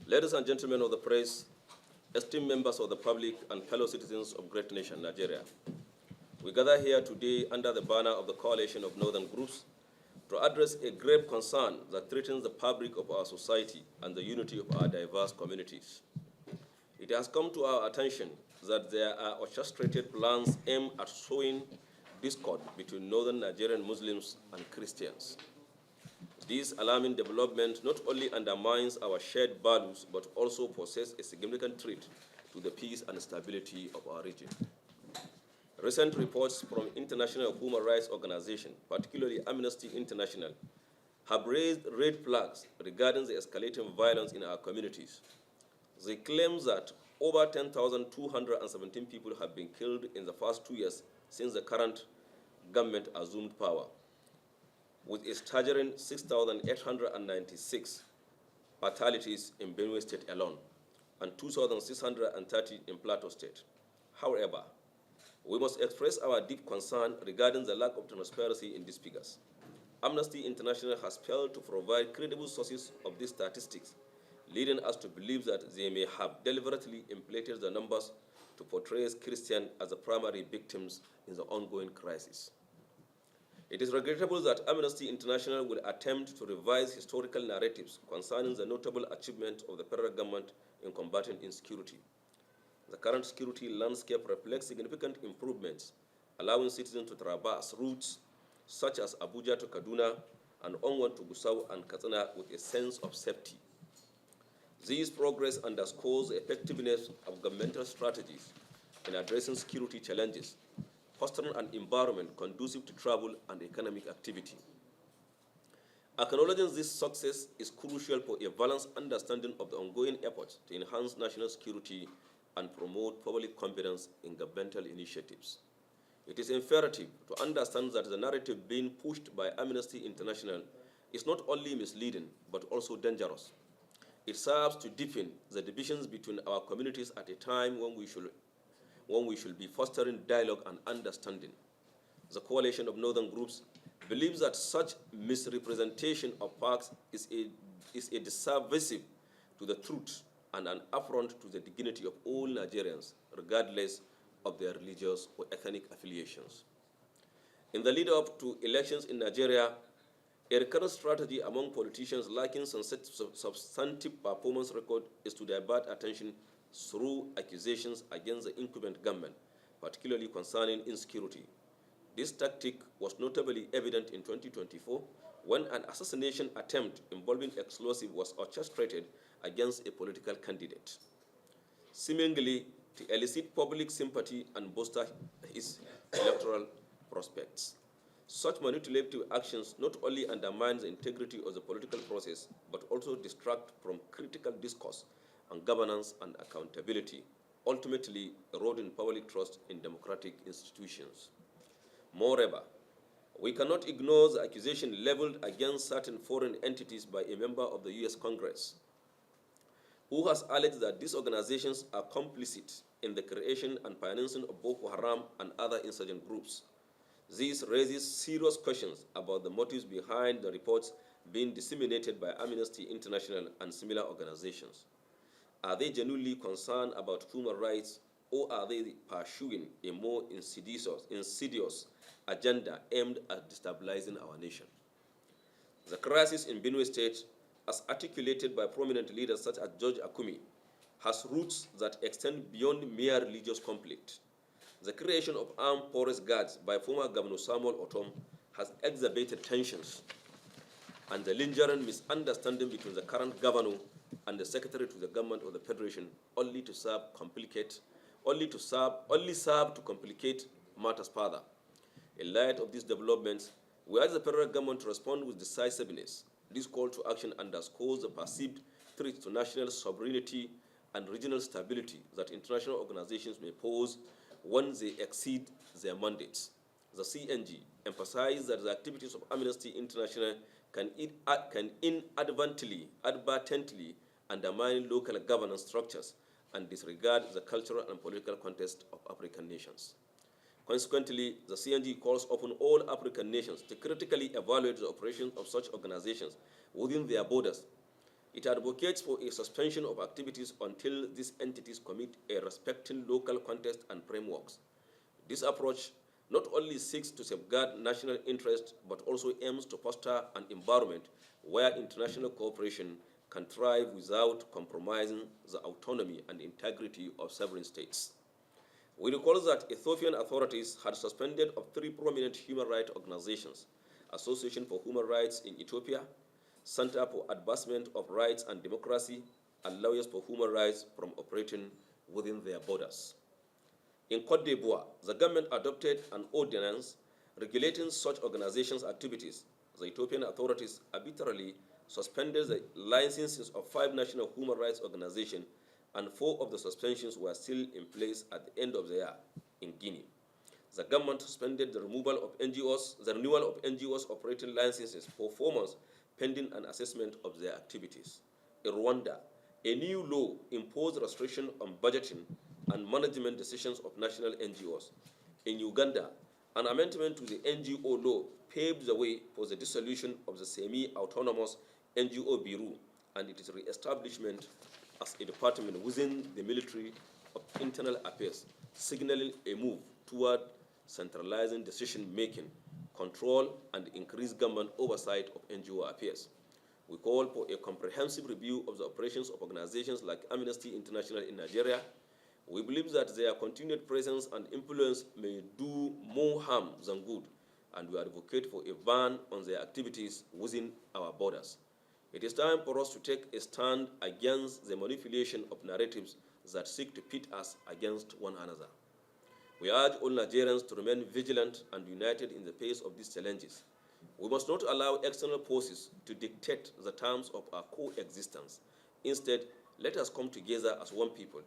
Ladies and gentlemen of the press, esteemed members of the public and fellow citizens of great nation Nigeria, we gather here today under the banner of the coalition of northern groups to address a grave concern that threatens the fabric of our society and the unity of our diverse communities. It has come to our attention that there are orchestrated plans aimed at sowing discord between northern Nigerian Muslims and Christians. This alarming development not only undermines our shared values, but also poses a significant threat to the peace and stability of our region. Recent reports from international human rights organizations, particularly Amnesty International, have raised red flags regarding the escalating violence in our communities. They claim that over 10,217 people have been killed in the first 2 years since the current government assumed power, with a staggering 6,896 fatalities in Benue State alone and 2,630 in Plateau State. However, we must express our deep concern regarding the lack of transparency in these figures. Amnesty International has failed to provide credible sources of these statistics, leading us to believe that they may have deliberately inflated the numbers to portray Christians as the primary victims in the ongoing crisis. It is regrettable that Amnesty International will attempt to revise historical narratives concerning the notable achievement of the federal government in combating insecurity. The current security landscape reflects significant improvements, allowing citizens to traverse routes such as Abuja to Kaduna and onward to Gusau and Katsina with a sense of safety. This progress underscores the effectiveness of governmental strategies in addressing security challenges, fostering an environment conducive to travel and economic activity. Acknowledging this success is crucial for a balanced understanding of the ongoing efforts to enhance national security and promote public confidence in governmental initiatives. It is imperative to understand that the narrative being pushed by Amnesty International is not only misleading, but also dangerous. It serves to deepen the divisions between our communities at a time when we should be fostering dialogue and understanding. The coalition of northern groups believes that such misrepresentation of facts is a disservice to the truth and an affront to the dignity of all Nigerians, regardless of their religious or ethnic affiliations. In the lead-up to elections in Nigeria, a recurrent strategy among politicians lacking substantive performance record is to divert attention through accusations against the incumbent government, particularly concerning insecurity. This tactic was notably evident in 2024 when an assassination attempt involving explosives was orchestrated against a political candidate, seemingly to elicit public sympathy and bolster his electoral prospects. Such manipulative actions not only undermine the integrity of the political process, but also distract from critical discourse on governance and accountability, ultimately eroding public trust in democratic institutions. Moreover, we cannot ignore the accusation leveled against certain foreign entities by a member of the U.S. Congress, who has alleged that these organizations are complicit in the creation and financing of Boko Haram and other insurgent groups. This raises serious questions about the motives behind the reports being disseminated by Amnesty International and similar organizations. Are they genuinely concerned about human rights, or are they pursuing a more insidious agenda aimed at destabilizing our nation? The crisis in Benue State, as articulated by prominent leaders such as George Akumi, has roots that extend beyond mere religious conflict. The creation of armed forest guards by former Governor Samuel Otom has exacerbated tensions, and the lingering misunderstanding between the current governor and the secretary to the government of the Federation only serve to complicate matters further. In light of these developments, we urge the federal government to respond with decisiveness. This call to action underscores the perceived threat to national sovereignty and regional stability that international organizations may pose when they exceed their mandates. The CNG emphasized that the activities of Amnesty International can inadvertently undermine local governance structures and disregard the cultural and political context of African nations. Consequently, the CNG calls upon all African nations to critically evaluate the operations of such organizations within their borders. It advocates for a suspension of activities until these entities commit a respecting local context and frameworks. This approach not only seeks to safeguard national interest, but also aims to foster an environment where international cooperation can thrive without compromising the autonomy and integrity of sovereign states. We recall that Ethiopian authorities had suspended of 3 prominent human rights organizations: Association for Human Rights in Ethiopia, Center for Advancement of Rights and Democracy, and Lawyers for Human Rights from operating within their borders. In Côte d'Ivoire, the government adopted an ordinance regulating such organizations' activities. The Ethiopian authorities arbitrarily suspended the licenses of 5 national human rights organizations, and 4 of the suspensions were still in place at the end of the year. In Guinea, the government suspended the renewal of NGOs operating licenses for 4 months pending an assessment of their activities. In Rwanda, a new law imposed restriction on budgeting and management decisions of national NGOs. In Uganda, an amendment to the NGO law paved the way for the dissolution of the semi-autonomous NGO Bureau and its re-establishment as a department within the Ministry of Internal Affairs, signaling a move toward centralizing decision-making, control, and increased government oversight of NGO affairs. We call for a comprehensive review of the operations of organizations like Amnesty International in Nigeria. We believe that their continued presence and influence may do more harm than good, and we advocate for a ban on their activities within our borders. It is time for us to take a stand against the manipulation of narratives that seek to pit us against one another. We urge all Nigerians to remain vigilant and united in the face of these challenges. We must not allow external forces to dictate the terms of our coexistence. Instead, let us come together as one people,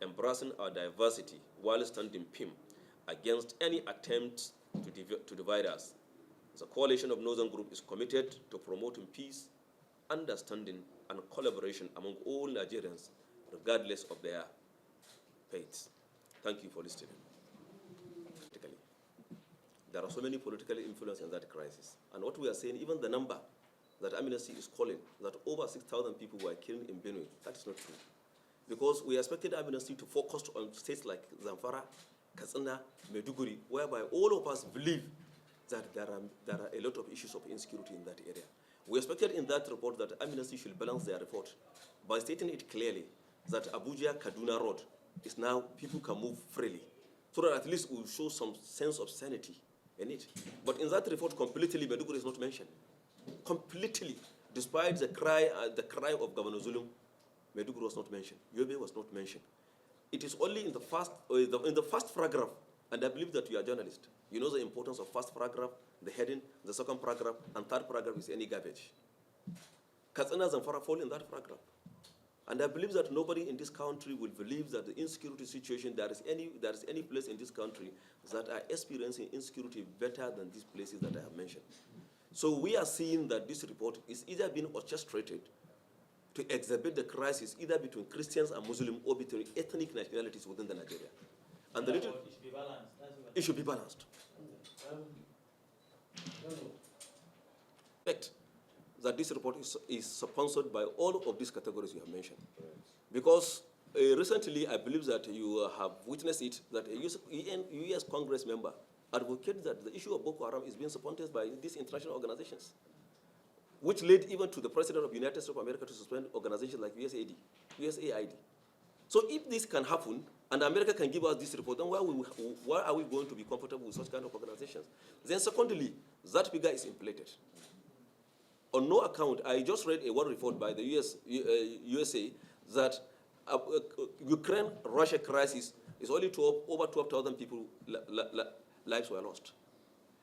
embracing our diversity while standing firm against any attempts to divide us. The Coalition of Northern Group is committed to promoting peace, understanding, and collaboration among all Nigerians, regardless of their faiths. Thank you for listening. There are so many political influence in that crisis. And what we are saying, even the number that Amnesty is calling, that over 6,000 people were killed in Benue, that is not true. Because we expected Amnesty to focus on states like Zamfara, Katsina, Maiduguri, whereby all of us believe that there are a lot of issues of insecurity in that area. We expected in that report that Amnesty should balance their report by stating it clearly that Abuja-Kaduna Road is now, people can move freely, so that at least we'll show some sense of sanity in it. But in that report, completely, Maiduguri is not mentioned. Completely, despite the cry of Governor Zulum, Maiduguri was not mentioned. Yobe was not mentioned. It is only in the first paragraph, and I believe that you are a journalist. You know the importance of first paragraph, the heading, the second paragraph, and third paragraph is any garbage. Katsina and Zamfara fall in that paragraph. And I believe that nobody in this country will believe that the insecurity situation, there is any place in this country that are experiencing insecurity better than these places that I have mentioned. So we are seeing that this report is either being orchestrated to exacerbate the crisis either between Christians and Muslims or between ethnic nationalities within the Nigeria. And the little, it should be balanced. It should be balanced. Fact that this report is sponsored by all of these categories you have mentioned. Right. Because recently, I believe that you have witnessed it, that a US Congress member advocated that the issue of Boko Haram is being sponsored by these international organizations, which led even to the President of the United States of America to suspend organizations like USAID. So if this can happen, and America can give us this report, then why are we going to be comfortable with such kind of organizations? Then secondly, that figure is inflated. On no account, I just read a one report by the USA that Ukraine-Russia crisis is only over 12,000 people lives were lost.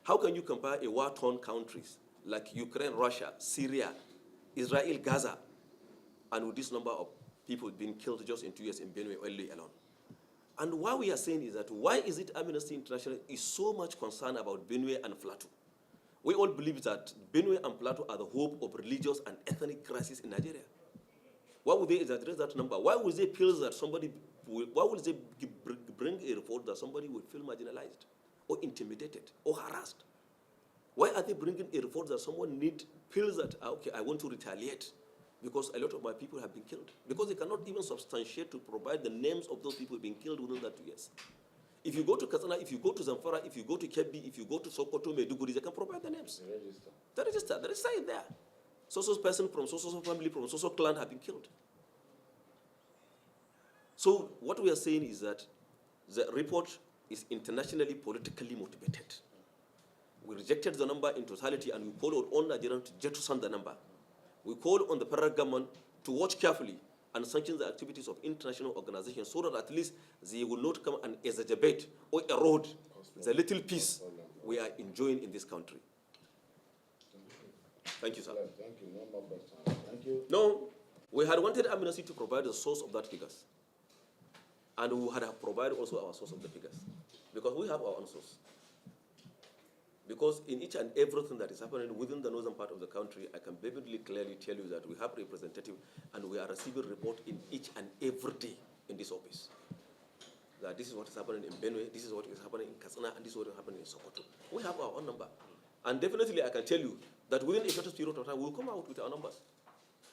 How can you compare a war-torn countries like Ukraine, Russia, Syria, Israel, Gaza, and with this number of people being killed just in 2 years in Benue only alone? And what we are saying is that why is it Amnesty International is so much concerned about Benue and Plateau? We all believe that Benue and Plateau are the hope of religious and ethnic crisis in Nigeria. Why would they address that number? Why would they feel that why would they bring a report that somebody would feel marginalized or intimidated or harassed? Why are they bringing a report that someone feels that, okay, I want to retaliate because a lot of my people have been killed. Because they cannot even substantiate to provide the names of those people being killed within that 2 years. If you go to Katsina, if you go to Zamfara, if you go to Kebbi, if you go to Sokoto, Maiduguri, they can provide the names. The register is there. So person from so family from so clan have been killed. So what we are saying is that the report is internationally politically motivated. We rejected the number in totality, and we called on Nigerians to jettison the number. We call on the federal government to watch carefully and sanction the activities of international organizations so that at least they will not come and exacerbate or erode the little peace we are enjoying in this country. Thank you, sir. Thank you. No more questions. Thank you. No, we had wanted Amnesty to provide the source of that figures. And we had provided also our source of the figures. Because we have our own source. Because in each and everything that is happening within the northern part of the country, I can vividly clearly tell you that we have representatives and we are receiving report in each and every day in this office. That this is what is happening in Benue, this is what is happening in Katsina, and this is what is happening in Sokoto. We have our own number. And definitely I can tell you that within a short period of time, we'll come out with our numbers.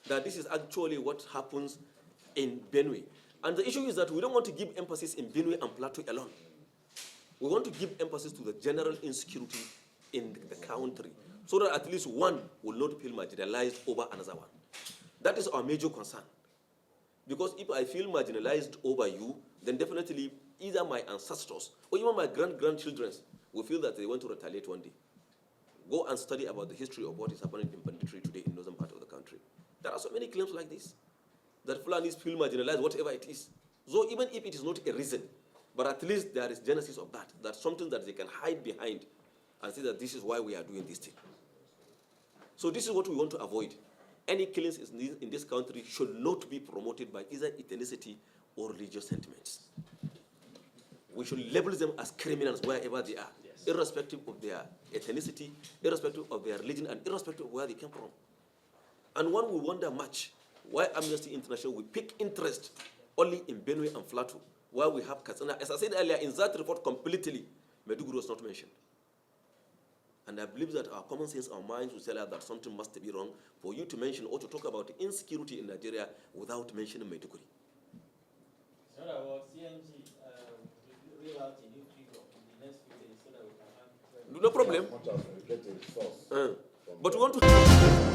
That this is actually what happens in Benue. And the issue is that we don't want to give emphasis in Benue and Plateau alone. We want to give emphasis to the general insecurity in the country, so that at least one will not feel marginalized over another one. That is our major concern. Because if I feel marginalized over you, then definitely either my ancestors or even my grandchildren will feel that they want to retaliate one day. Go and study about the history of what is happening in banditry today in northern part of the country. There are so many claims like this, that Fulanis feel marginalized, whatever it is. So even if it is not a reason, but at least there is genesis of that. That's something that they can hide behind and say that this is why we are doing this thing. So this is what we want to avoid. Any killings in this country should not be promoted by either ethnicity or religious sentiments. We should label them as criminals wherever they are, yes, irrespective of their ethnicity, irrespective of their religion, and irrespective of where they came from. And one will wonder much why Amnesty International will pick interest only in Benue and Plateau, where we have Katsina. As I said earlier, in that report completely, Maiduguri was not mentioned. And I believe that our common sense, our minds will tell us that something must be wrong for you to mention or to talk about insecurity in Nigeria without mentioning Maiduguri. So our CNG roll out a new figure in the next few days so that we can have... No problem. As much as we get a source But we want to...